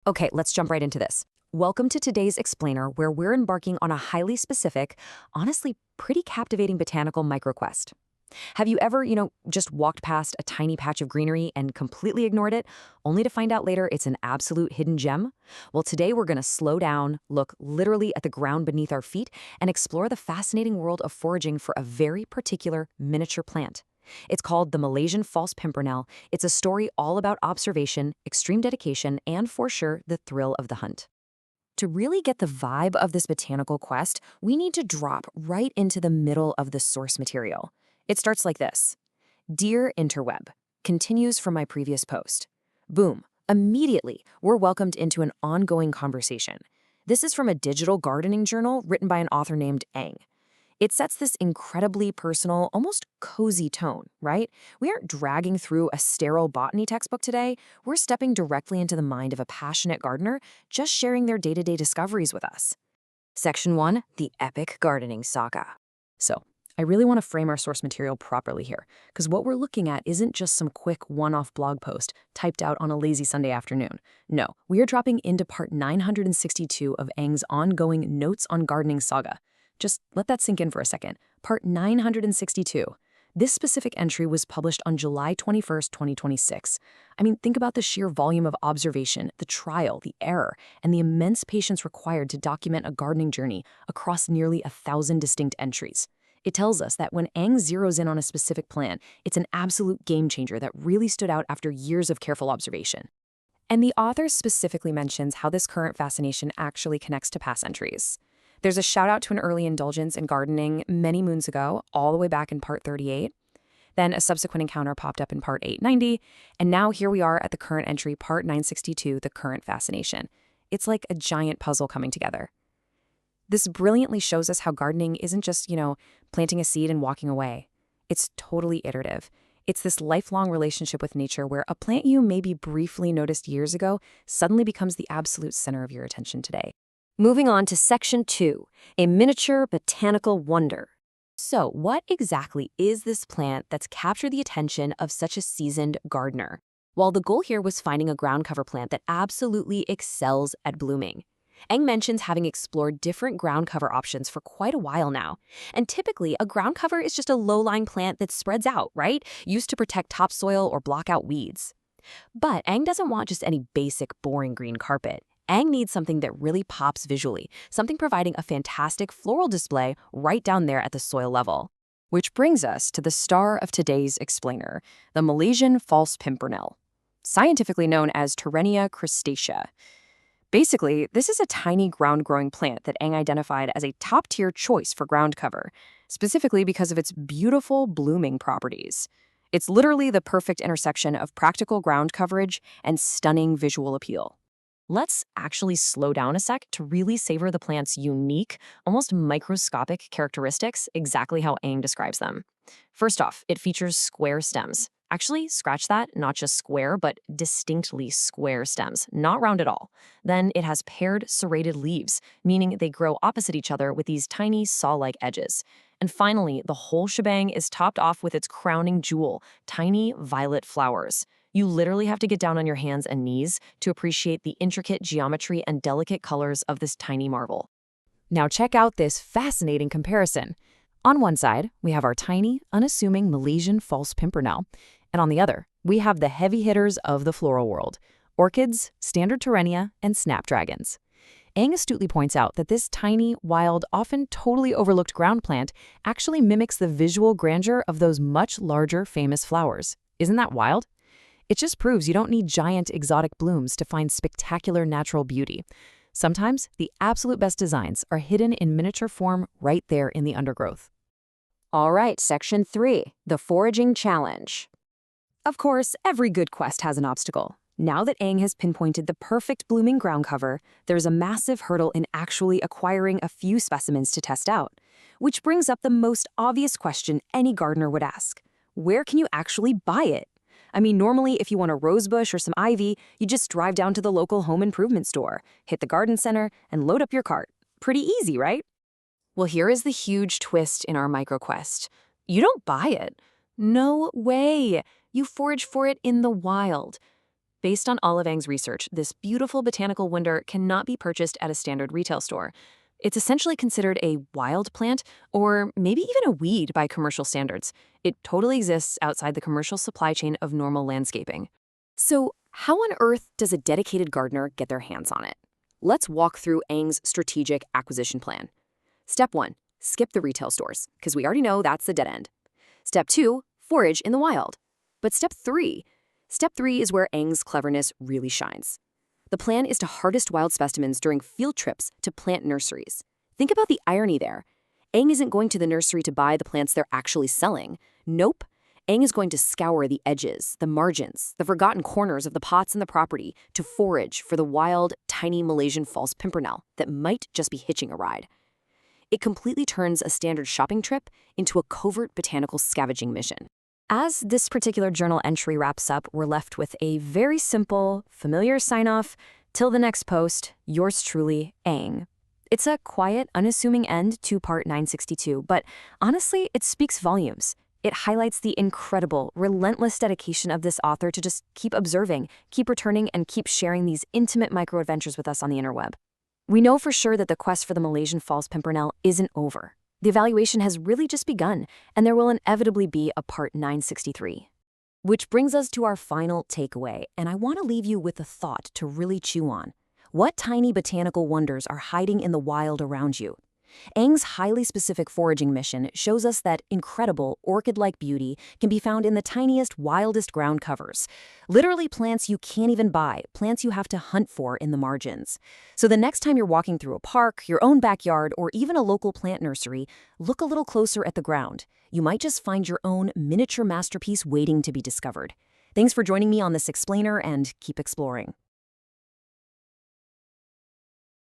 Okay, let's jump right into this. Welcome to today's explainer, where we're embarking on a highly specific, honestly pretty captivating botanical microquest. Have you ever, just walked past a tiny patch of greenery and completely ignored it, only to find out later it's an absolute hidden gem? Well, today we're going to slow down, look literally at the ground beneath our feet, and explore the fascinating world of foraging for a very particular miniature plant. It's called the Malaysian False Pimpernel. It's a story all about observation, extreme dedication, and for sure, the thrill of the hunt. To really get the vibe of this botanical quest, we need to drop right into the middle of the source material. It starts like this. Dear Interweb, continues from my previous post. Boom. Immediately, we're welcomed into an ongoing conversation. This is from a digital gardening journal written by an author named Ang. It sets this incredibly personal, almost cozy tone, right? We aren't dragging through a sterile botany textbook today. We're stepping directly into the mind of a passionate gardener, just sharing their day-to-day discoveries with us. Section 1, the epic gardening saga. So, I really want to frame our source material properly here, because what we're looking at isn't just some quick one-off blog post typed out on a lazy Sunday afternoon. No, we are dropping into part 962 of Ang's ongoing Notes on Gardening saga. Just let that sink in for a second. Part 962. This specific entry was published on July 21st, 2026. I mean, think about the sheer volume of observation, the trial, the error, and the immense patience required to document a gardening journey across nearly 1,000 distinct entries. It tells us that when Ang zeroes in on a specific plant, it's an absolute game changer that really stood out after years of careful observation. And the author specifically mentions how this current fascination actually connects to past entries. There's a shout out to an early indulgence in gardening many moons ago, all the way back in part 38. Then a subsequent encounter popped up in part 890, and now here we are at the current entry, part 962, the current fascination. It's like a giant puzzle coming together. This brilliantly shows us how gardening isn't just, planting a seed and walking away. It's totally iterative. It's this lifelong relationship with nature where a plant you maybe briefly noticed years ago suddenly becomes the absolute center of your attention today. Moving on to Section 2, a miniature botanical wonder. So, what exactly is this plant that's captured the attention of such a seasoned gardener? Well, the goal here was finding a ground cover plant that absolutely excels at blooming. Eng mentions having explored different ground cover options for quite a while now. And typically, a ground cover is just a low-lying plant that spreads out, right? Used to protect topsoil or block out weeds. But Eng doesn't want just any basic, boring green carpet. Ang needs something that really pops visually, something providing a fantastic floral display right down there at the soil level. Which brings us to the star of today's explainer, the Malaysian False Pimpernel, scientifically known as Torenia crustacea. Basically, this is a tiny ground-growing plant that Ang identified as a top-tier choice for ground cover, specifically because of its beautiful blooming properties. It's literally the perfect intersection of practical ground coverage and stunning visual appeal. Let's actually slow down a sec to really savor the plant's unique, almost microscopic characteristics, exactly how Ang describes them. First off, it features square stems. Actually, scratch that, not just square, but distinctly square stems, not round at all. Then it has paired serrated leaves, meaning they grow opposite each other with these tiny saw-like edges. And finally, the whole shebang is topped off with its crowning jewel, tiny violet flowers. You literally have to get down on your hands and knees to appreciate the intricate geometry and delicate colors of this tiny marvel. Now check out this fascinating comparison. On one side, we have our tiny, unassuming Malaysian False Pimpernel, and on the other, we have the heavy hitters of the floral world, orchids, standard Torenia, and snapdragons. Ang astutely points out that this tiny, wild, often totally overlooked ground plant actually mimics the visual grandeur of those much larger famous flowers. Isn't that wild? It just proves you don't need giant exotic blooms to find spectacular natural beauty. Sometimes, the absolute best designs are hidden in miniature form right there in the undergrowth. All right, Section 3, the Foraging Challenge. Of course, every good quest has an obstacle. Now that Ang has pinpointed the perfect blooming ground cover, there's a massive hurdle in actually acquiring a few specimens to test out. Which brings up the most obvious question any gardener would ask. Where can you actually buy it? I mean, normally, if you want a rose bush or some ivy, you just drive down to the local home improvement store, hit the garden center, and load up your cart. Pretty easy, right? Well, here is the huge twist in our microquest. You don't buy it. No way. You forage for it in the wild. Based on Olive Ang's research, this beautiful botanical wonder cannot be purchased at a standard retail store. It's essentially considered a wild plant, or maybe even a weed by commercial standards. It totally exists outside the commercial supply chain of normal landscaping. So, how on earth does a dedicated gardener get their hands on it? Let's walk through Ang's strategic acquisition plan. Step 1, skip the retail stores, because we already know that's the dead end. Step 2, forage in the wild. But Step 3 is where Ang's cleverness really shines. The plan is to harvest wild specimens during field trips to plant nurseries. Think about the irony there. Ang isn't going to the nursery to buy the plants they're actually selling. Nope. Ang is going to scour the edges, the margins, the forgotten corners of the pots and the property to forage for the wild, tiny Malaysian False Pimpernel that might just be hitching a ride. It completely turns a standard shopping trip into a covert botanical scavenging mission. As this particular journal entry wraps up, we're left with a very simple, familiar sign-off. Till the next post, yours truly, Ang. It's a quiet, unassuming end to part 962, but honestly, it speaks volumes. It highlights the incredible, relentless dedication of this author to just keep observing, keep returning, and keep sharing these intimate micro-adventures with us on the interweb. We know for sure that the quest for the Malaysian False Pimpernel isn't over. The evaluation has really just begun, and there will inevitably be a part 963. Which brings us to our final takeaway, and I want to leave you with a thought to really chew on. What tiny botanical wonders are hiding in the wild around you? Ang's highly specific foraging mission shows us that incredible orchid-like beauty can be found in the tiniest, wildest ground covers. Literally plants you can't even buy, plants you have to hunt for in the margins. So the next time you're walking through a park, your own backyard, or even a local plant nursery, look a little closer at the ground. You might just find your own miniature masterpiece waiting to be discovered. Thanks for joining me on this explainer, and keep exploring.